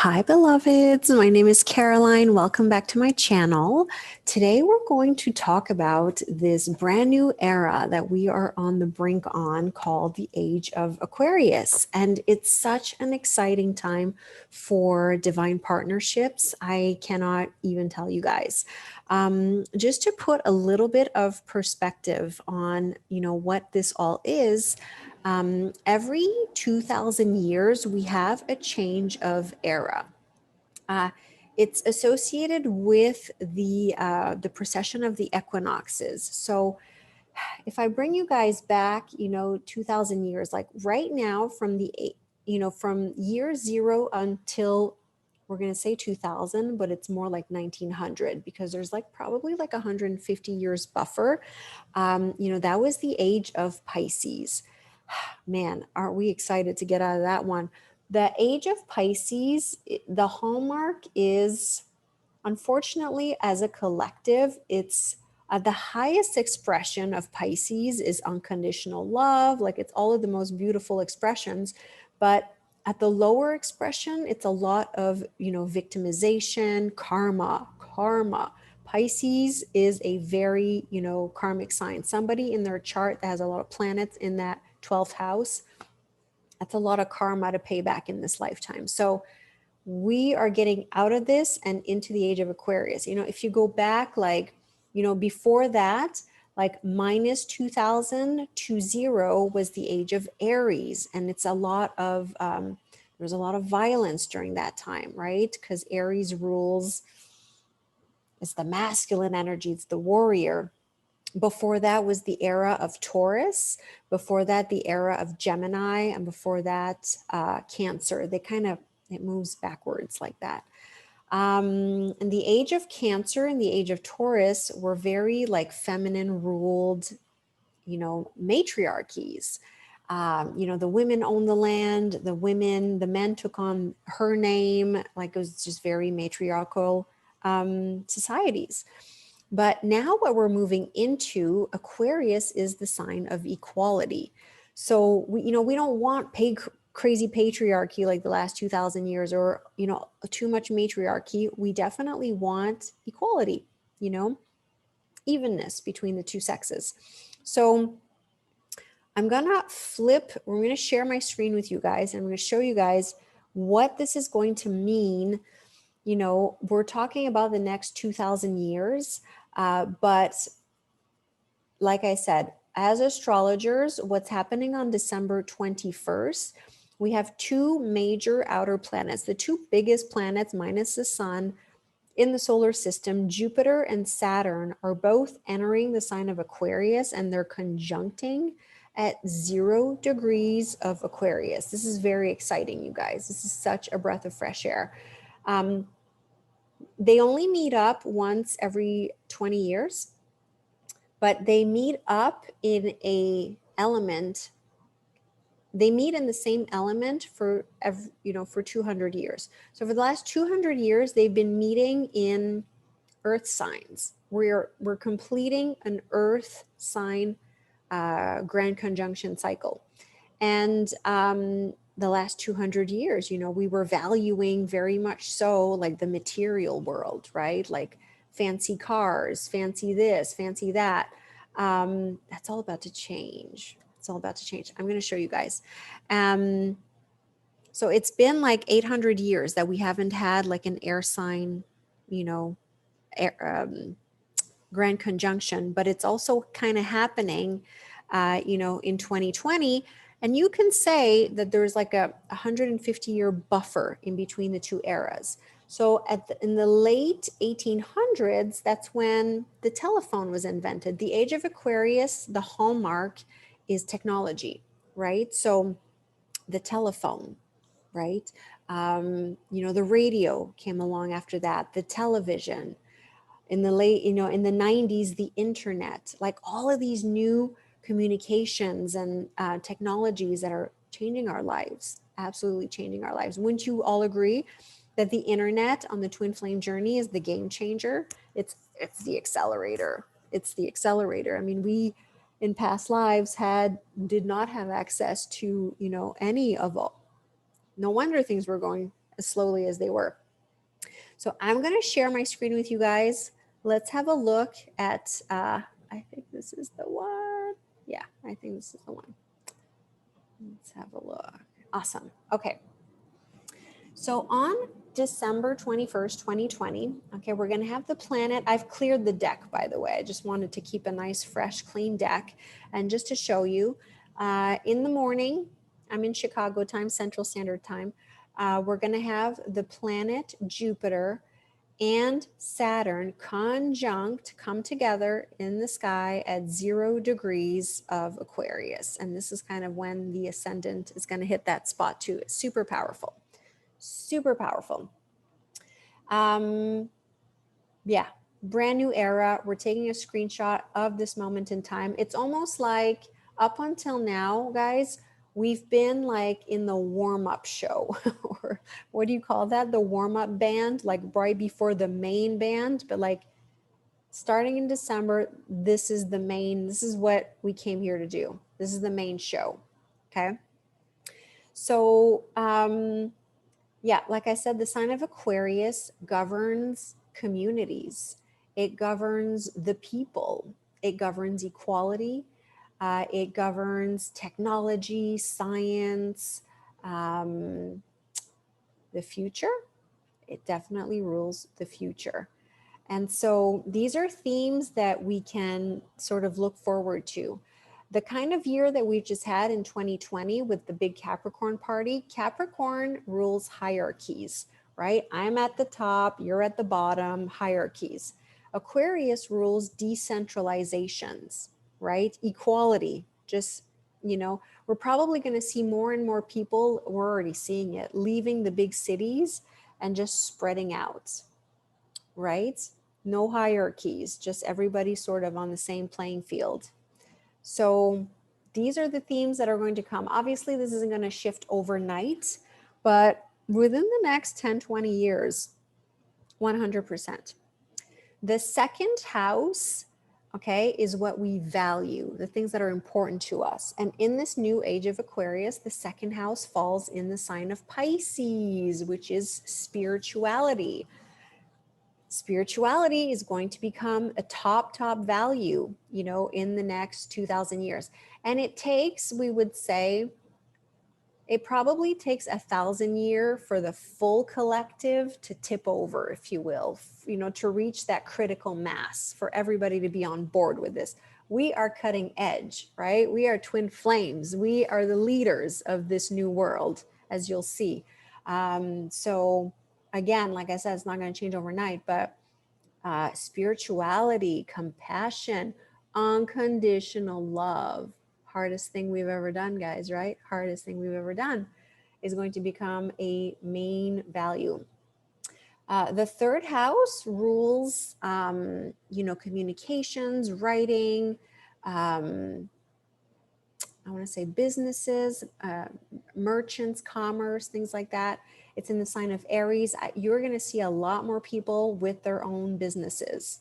Hi, beloveds. My name is Caroline. Welcome back to my channel. Today, we're going to talk about this brand new era that we are on the brink on called the Age of Aquarius. And it's such an exciting time for divine partnerships. I cannot even tell you guys. Just to put a little bit of perspective on, what this all is. Every 2000 years, we have a change of era. Uh, it's associated with the precession of the equinoxes. So if I bring you guys back, 2000 years, like right now from year zero until we're going to say 2000, but it's more like 1900 because there's like probably like 150 years buffer. That was the age of Pisces. Man, aren't we excited to get out of that one? The age of Pisces, the hallmark is, unfortunately, as a collective, it's the highest expression of Pisces is unconditional love. Like it's all of the most beautiful expressions. But at the lower expression, it's a lot of, victimization, karma. Pisces is a very, karmic sign. Somebody in their chart that has a lot of planets in that 12th house, that's a lot of karma to pay back in this lifetime. So we are getting out of this and into the age of Aquarius. If you go back, like, before that, like minus 2000 to 0 was the age of Aries. And it's a lot of, there's a lot of violence during that time, right? Because Aries rules, it's the masculine energy, it's the warrior. Before that was the era of Taurus. Before that, the era of Gemini. And before that, Cancer. It moves backwards like that. And the age of Cancer and the age of Taurus were very like feminine ruled, matriarchies. The women owned the land, the men took on her name, like it was just very matriarchal societies. But now what we're moving into, Aquarius is the sign of equality. So we don't want crazy patriarchy like the last 2000 years or, too much matriarchy. We definitely want equality, evenness between the two sexes. So we're going to share my screen with you guys, and I'm going to show you guys what this is going to mean. We're talking about the next 2000 years. But like I said, as astrologers, what's happening on December 21st, we have two major outer planets, the two biggest planets minus the sun in the solar system. Jupiter and Saturn are both entering the sign of Aquarius, and they're conjuncting at 0 degrees of Aquarius. This is very exciting, you guys. This is such a breath of fresh air. They only meet up once every 20 years, but they meet up in they meet in the same element for 200 years. So for the last 200 years, they've been meeting in earth signs. We're completing an earth sign grand conjunction cycle. And the last 200 years, we were valuing very much so like the material world, right? Like fancy cars, fancy this, fancy that. That's all about to change. It's all about to change. I'm going to show you guys. So it's been like 800 years that we haven't had like an air sign, grand conjunction, but it's also kind of happening, in 2020. And you can say that there's like a 150-year buffer in between the two eras. So in the late 1800s, that's when the telephone was invented. The age of Aquarius, the hallmark is technology, right? So the telephone, right? The radio came along after that, the television. In the late, in the 90s, the internet, like all of these new communications and technologies that are changing our lives, absolutely changing our lives. Wouldn't you all agree that the internet on the twin flame journey is the game changer? It's the accelerator. It's the accelerator. I mean, we in past lives did not have access to, any of all. No wonder things were going as slowly as they were. So I'm going to share my screen with you guys. Let's have a look at, I think this is the one. Yeah, I think this is the one. Let's have a look. Awesome. Okay. So on December 21st, 2020, okay, we're going to have the planet. I've cleared the deck, by the way. I just wanted to keep a nice, fresh, clean deck. And just to show you, in the morning, I'm in Chicago time, Central Standard Time. We're going to have the planet Jupiter and Saturn conjunct come together in the sky at 0 degrees of Aquarius. And this is kind of when the ascendant is going to hit that spot too. It's super powerful. Super powerful. Yeah, brand new era. We're taking a screenshot of this moment in time. It's almost like up until now, guys, we've been like in the warm-up show, or what do you call that? The warm-up band, like right before the main band, but like starting in December, this is the main, this is what we came here to do. This is the main show, okay? So, yeah, like I said, the sign of Aquarius governs communities. It governs the people. It governs equality. It governs technology, science, the future. It definitely rules the future. And so these are themes that we can sort of look forward to. The kind of year that we just had in 2020 with the big Capricorn party, Capricorn rules hierarchies, right? I'm at the top, you're at the bottom, hierarchies. Aquarius rules decentralizations, right? Equality, just, you know, we're probably going to see more and more people, we're already seeing it, leaving the big cities and just spreading out, right? No hierarchies, just everybody sort of on the same playing field. So these are the themes that are going to come. Obviously, this isn't going to shift overnight, but within the next 10, 20 years, 100%. The second house, okay, is what we value, the things that are important to us. And in this new age of Aquarius, the second house falls in the sign of Pisces, which is spirituality. Spirituality is going to become a top value, you know, in the next 2000 years. And it takes, we would say, it probably takes 1,000 years for the full collective to tip over, if you will, you know, to reach that critical mass for everybody to be on board with this. We are cutting edge, right? We are twin flames. We are the leaders of this new world, as you'll see. So again, like I said, it's not going to change overnight, but spirituality, compassion, unconditional love, hardest thing we've ever done, guys, right? Hardest thing we've ever done is going to become a main value. The third house rules, you know, communications, writing, I want to say businesses, merchants, commerce, things like that. It's in the sign of Aries. You're going to see a lot more people with their own businesses,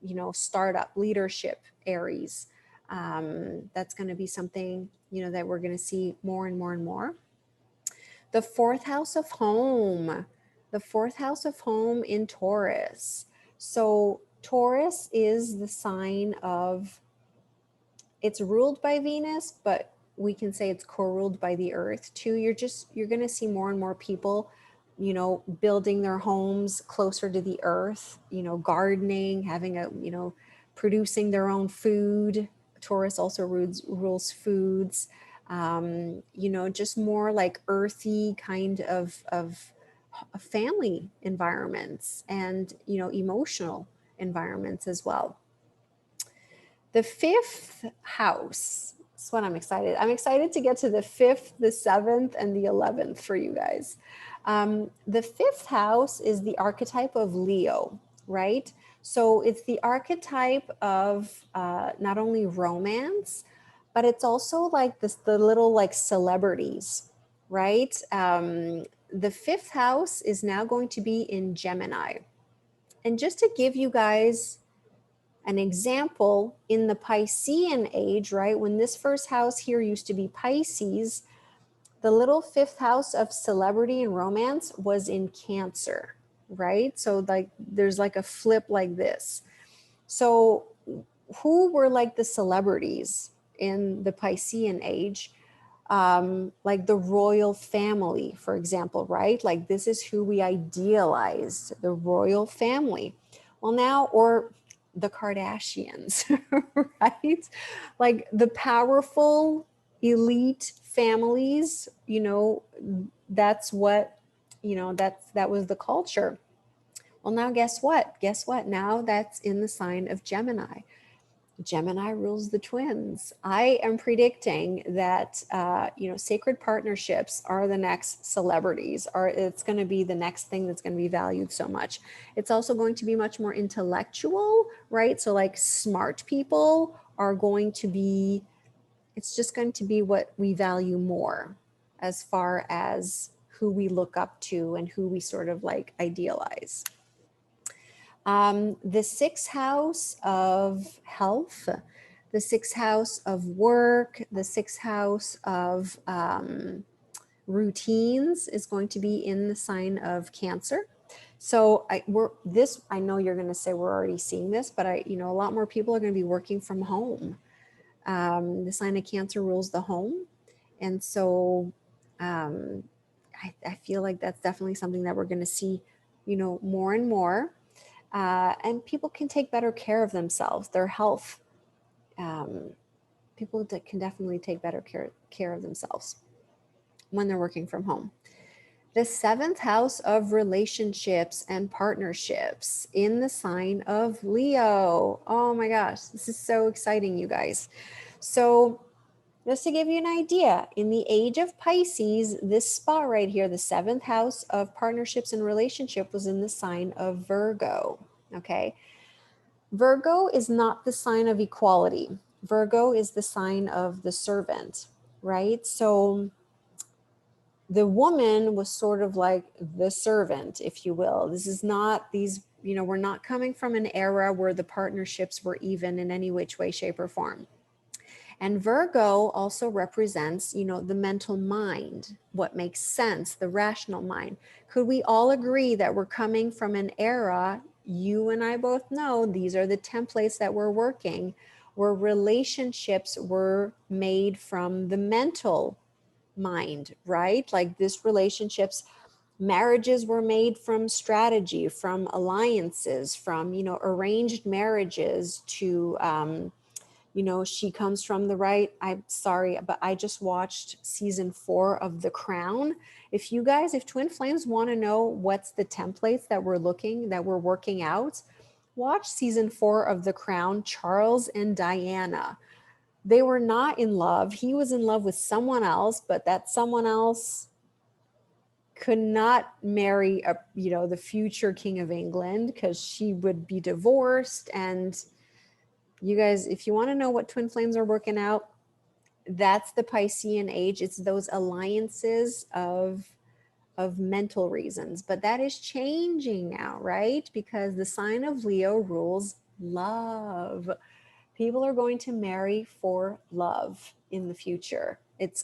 you know, startup, leadership, Aries. That's going to be something, you know, that we're going to see more and more and more. The fourth house of home, the fourth house of home in Taurus. So Taurus is the sign of, it's ruled by Venus, but we can say it's co-ruled by the earth too. You're going to see more and more people, you know, building their homes closer to the earth, you know, gardening, having a, you know, producing their own food. Taurus also rules foods, you know, just more like earthy kind of family environments and, you know, emotional environments as well. The fifth house, that's what I'm excited. I'm excited to get to the 5th, the 7th, and the 11th for you guys. The 5th house is the archetype of Leo, right? So it's the archetype of not only romance, but it's also like this, the little like celebrities, right? The 5th house is now going to be in Gemini. And just to give you guys an example, in the Piscean age, right, when this first house here used to be Pisces, The little fifth house of celebrity and romance was in Cancer, right? So like there's like a flip like this. So who were like the celebrities in the Piscean age? Like the royal family, for example, right? Like this is who we idealized, the royal family. Well, now, or the Kardashians, right? Like the powerful elite families, that's what, that was the culture. Well, now guess what? Guess what? Now that's in the sign of Gemini. Gemini rules the twins. I am predicting that sacred partnerships are the next celebrities. Are It's going to be the next thing that's going to be valued so much. It's also going to be much more intellectual, right? So like smart people are going to be. It's just going to be what we value more, as far as who we look up to and who we sort of like idealize. The sixth house of health, the sixth house of work, the sixth house of routines is going to be in the sign of Cancer. So I know you're going to say we're already seeing this, but a lot more people are going to be working from home. The sign of Cancer rules the home. And so um, I feel like that's definitely something that we're going to see, more and more. And people can take better care of themselves, their health. Um, People that can definitely take better care of themselves when they're working from home. The seventh house of relationships and partnerships in the sign of Leo. Oh my gosh, this is so exciting, you guys. So, just to give you an idea, in the age of Pisces, this spot right here, the seventh house of partnerships and relationship, was in the sign of Virgo. Okay. Virgo is not the sign of equality. Virgo is the sign of the servant, right? So the woman was sort of like the servant, if you will. This is not we're not coming from an era where the partnerships were even in any which way, shape, or form. And Virgo also represents, the mental mind, what makes sense, the rational mind. Could we all agree that we're coming from an era, you and I both know these are the templates that we're working, where relationships were made from the mental mind, right? Like this relationships, marriages were made from strategy, from alliances, from, arranged marriages to, she comes from the right. I'm sorry, but I just watched season 4 of The Crown. If Twin Flames want to know what's the templates that we're working out, watch season 4 of The Crown. Charles and Diana. They were not in love. He was in love with someone else, but that someone else could not marry the future King of England, because she would be divorced. And you guys, if you want to know what Twin Flames are working out, that's the Piscean age. It's those alliances of mental reasons. But that is changing now, right? Because the sign of Leo rules love. People are going to marry for love in the future. It's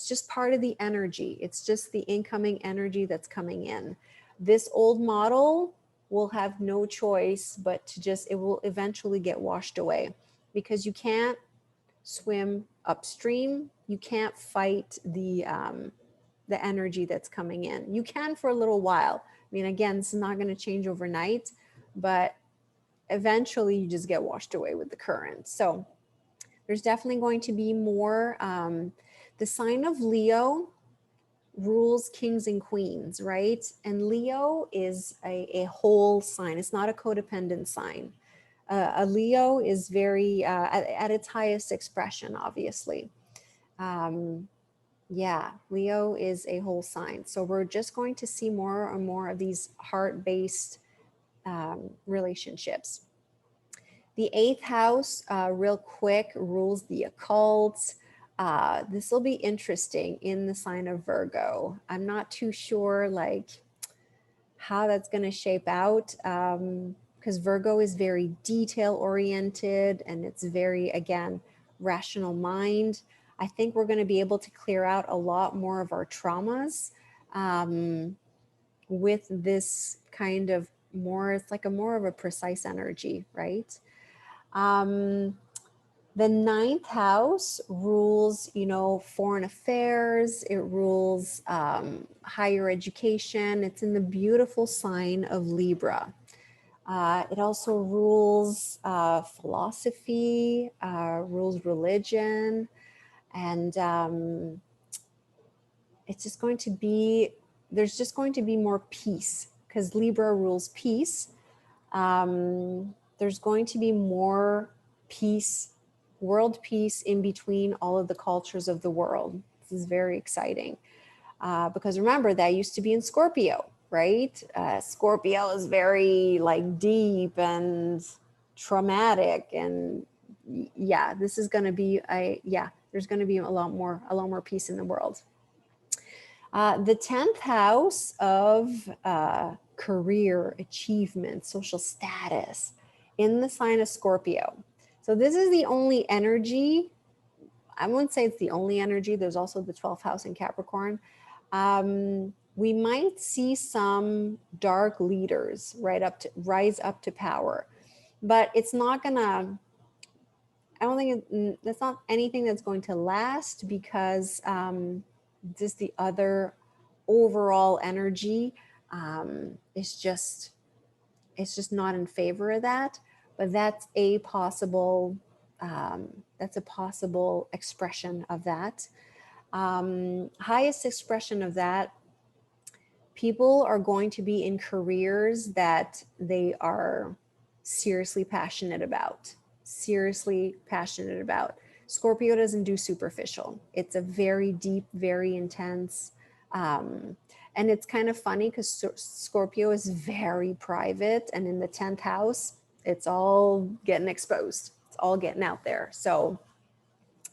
just part of the energy. It's just the incoming energy that's coming in. This old model will have no choice but it will eventually get washed away, because you can't swim upstream. You can't fight the energy that's coming in. You can for a little while. I mean, again, this is not going to change overnight, but eventually you just get washed away with the current. So there's definitely going to be more. The sign of Leo rules kings and queens, right? And Leo is a whole sign. It's not a codependent sign. A Leo is very, at its highest expression, obviously. Yeah, Leo is a whole sign. So we're just going to see more and more of these heart-based relationships. The eighth house, real quick, rules the occult. This will be interesting in the sign of Virgo. I'm not too sure how that's going to shape out, because Virgo is very detail oriented, and it's very, again, rational mind. I think we're going to be able to clear out a lot more of our traumas with this kind of more, it's like a more of a precise energy, right? The ninth house rules, you know, foreign affairs. It rules higher education. It's in the beautiful sign of Libra. It also rules philosophy, rules religion, and it's just going to be, there's just going to be more peace because Libra rules peace. There's going to be more peace, world peace in between all of the cultures of the world. This is very exciting because remember, that used to be in Scorpio, right? Scorpio is very like deep and traumatic, and yeah, this is going to be there's going to be a lot more peace in the world. The 10th house of career, achievement, social status in the sign of Scorpio. So this is the only energy. I wouldn't say it's the only energy. There's also the 12th house in Capricorn. We might see some dark leaders rise up to power, but it's not gonna, I don't think that's not anything that's going to last because just the other overall energy is just, it's just not in favor of that. But that's a possible expression of that. Highest expression of that, people are going to be in careers that they are seriously passionate about. Seriously passionate about. Scorpio doesn't do superficial. It's a very deep, very intense. And it's kind of funny because Scorpio is very private, and in the 10th house, it's all getting exposed. It's all getting out there. So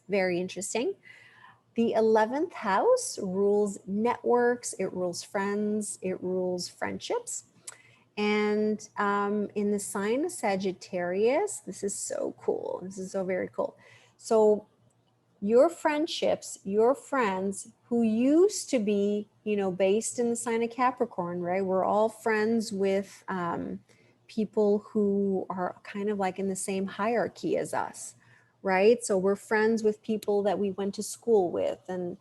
very interesting. The 11th house rules networks, it rules friends, it rules friendships. And in the sign of Sagittarius, this is so cool. This is so very cool. So your friendships, your friends who used to be, you know, based in the sign of Capricorn, right? We're all friends with people who are kind of like in the same hierarchy as us, right? So we're friends with people that we went to school with, and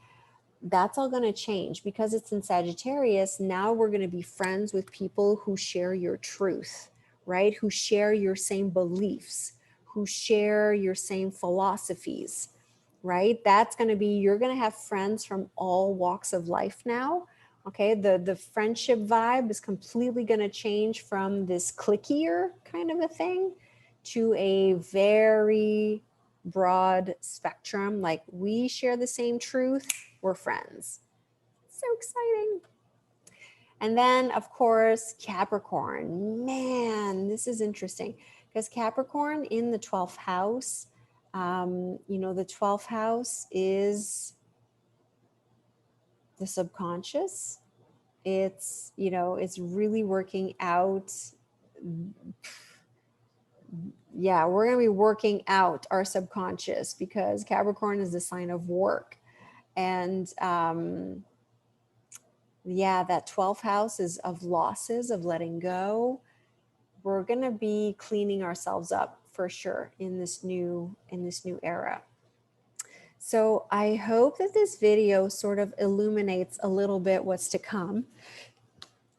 that's all going to change because it's in Sagittarius. Now we're going to be friends with people who share your truth, right? Who share your same beliefs, who share your same philosophies, right? That's going to be, you're going to have friends from all walks of life now. Okay, the friendship vibe is completely going to change from this clickier kind of a thing to a very broad spectrum. Like, we share the same truth, we're friends. So exciting. And then, of course, Capricorn. Man, this is interesting because Capricorn in the 12th house, you know, the 12th house is the subconscious. It's, you know, it's really working out. Yeah, we're going to be working out our subconscious because Capricorn is the sign of work. And yeah, that 12th house is of losses, of letting go. We're going to be cleaning ourselves up for sure in this new era. So I hope that this video sort of illuminates a little bit what's to come.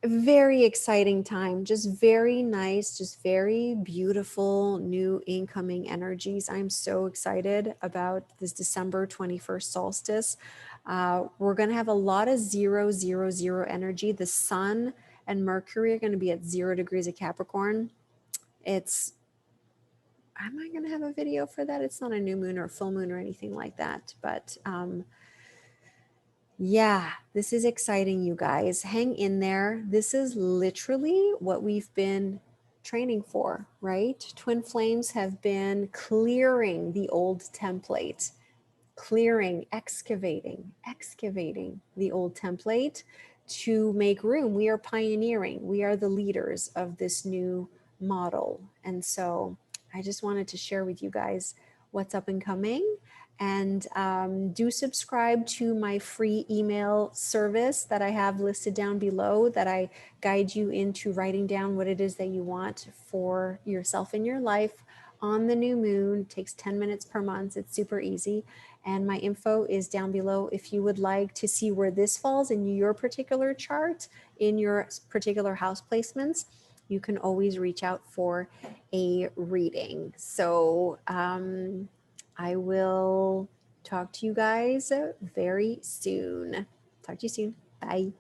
Very exciting time, just very nice, just very beautiful new incoming energies. I'm so excited about this December 21st solstice. We're going to have a lot of 000 energy. The sun and Mercury are going to be at 0 degrees of Capricorn. It's, am I going to have a video for that? It's not a new moon or a full moon or anything like that, but yeah, this is exciting, you guys. Hang in there. This is literally what we've been training for, right? Twin Flames have been clearing the old template, clearing, excavating the old template to make room. We are pioneering. We are the leaders of this new model. And so I just wanted to share with you guys what's up and coming. And do subscribe to my free email service that I have listed down below, that I guide you into writing down what it is that you want for yourself in your life on the new moon. It takes 10 minutes per month. It's super easy. And my info is down below if you would like to see where this falls in your particular chart, in your particular house placements. You can always reach out for a reading. So I will talk to you guys very soon. Talk to you soon. Bye.